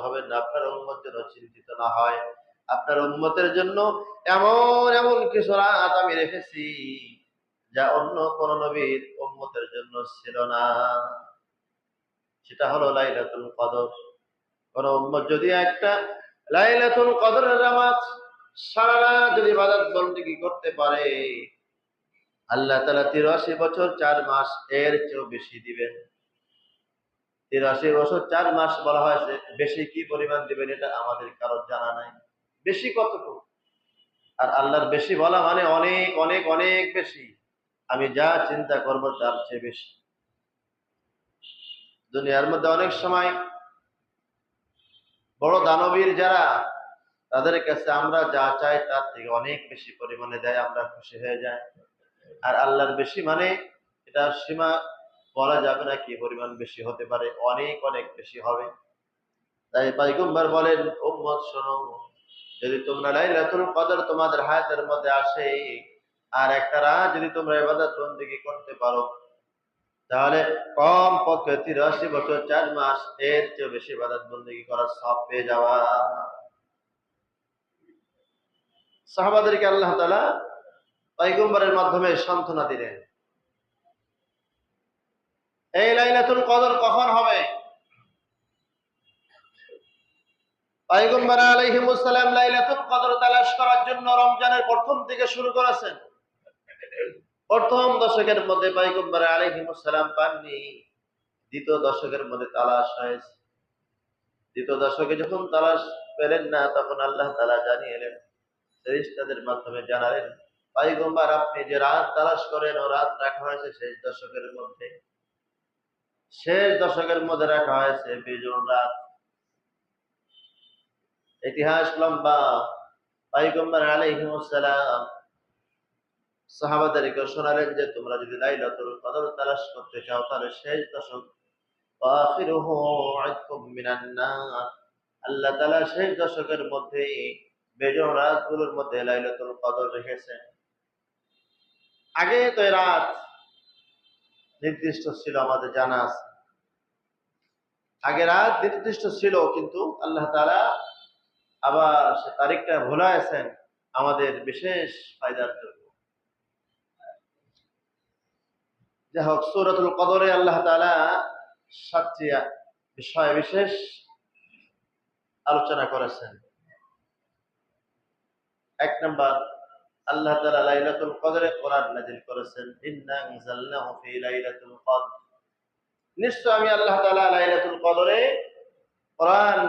হবেন না, আপনার উম্মত যেন চিন্তিত না হয়। আপনার উম্মতের জন্য এমন এমন কিছু রাত আমি রেখেছি যা অন্য কোন নবীর উম্মতের জন্য ছিল না। সেটা হলো লাইলাতুল কদর। কোন উম্মত যদি একটা লাইলাতুল কদরের নামাজ সারা রাত যদি ইবাদত বন্দেগী করতে পারে, আল্লাহ তাআলা ৮৩ বছর ৪ মাস এর চেয়েও বেশি দিবেন। ৮৩ বছর ৪ মাস বলা হয়েছে, বেশি কি পরিমাণ দিবেন এটা আমাদের কারোর জানা নাই। বেশি কতটুকু? আর আল্লাহর বেশি বলা মানে অনেক অনেক অনেক বেশি। আমি যা চিন্তা করব তার চেয়ে বেশি। দুনিয়ার মধ্যে অনেক সময় বড় দানবীর যারা, তাদের কাছে আমরা যা চাই তার থেকে অনেক বেশি পরিমাণে দেয়, আমরা খুশি হয়ে যাই। আর আল্লাহর বেশি মানে এটা সীমা বলা যাবে না কি পরিমাণ বেশি হতে পারে, অনেক অনেক বেশি হবে। তাই পয়গম্বর বলেন, উম্মত শোনো, যদি তোমরা লাইলাতুল কদর তোমাদের হায়াতের মধ্যে আসে আর একটা রাত যদি তোমরা ইবাদত বন্দেগী করতে পারো, তাহলে কম পক্ষে ৮৩ বছর ৪ মাস এর চেয়ে বেশি ইবাদত বন্দেগী করার সওয়াব পেয়ে যাওয়া। সাহাবাদেরকে আল্লাহ তাআলা পয়গম্বরের মাধ্যমে সান্ত্বনা দিলেন। এই লাইলাতুল কদর কখন হবে? পয়গম্বর আলাইহিস সালাম লাইলাতুল কদর তালাশ করার জন্য রমজানের প্রথম থেকে শুরু করেছেন। প্রথম দশকের মধ্যে পয়গম্বর আলাইহিস সালাম পাননি, দ্বিতীয় দশকের মধ্যে তালাশ হয়েছে। দ্বিতীয় দশকে যখন তালাশ পেলেন না, তখন আল্লাহ তাআলা জানিয়ে এলেন, ফেরেশতাদের মাধ্যমে জানালেন, পয়গম্বর আপনি যে রাত তালাশ করেন ও রাত রাখা হয়েছে শেষ দশকের মধ্যে। শেষ দশকের মধ্যে রাখা হয়েছে বিজোড় রাত। ইতিহাস লম্বা। পয়গম্বর আলাইহিস সালাম সাহাবাদেরকে শোনালেন যে তোমরা যদি লাইলাতুল কদর তালাশ করতে চাও তাহলে শেষ দশক আখিরুহু ইতকুম মিনান নার, আল্লাহ তাআলা শেষ দশকের মধ্যে বেজোড় রাতগুলোর মধ্যে লাইলাতুল কদর রেখেছেন। আগে তো এই রাত নির্দিষ্ট ছিল, আমাদের জানা আছে। আগে রাত নির্দিষ্ট ছিল, কিন্তু আল্লাহ তাআলা আবার সে তারিখটা ভুলাইছেন আমাদের বিশেষ ফায়দার জন্য। যাই হোক, সূরাতুল কদরে আল্লাহ তাআলা ৭টি বিষয় বিশেষ আলোচনা করেছেন। ১ নাম্বার, আল্লাহ তাআলা লাইলাতুল কদরে কোরআন নাযিল করেছেন। ইন্না আনজালনাহু ফি লাইলাতুল কদর, নিশ্চয় আমি আল্লাহ তাআলা লাইলাতুল কদরে কোরআন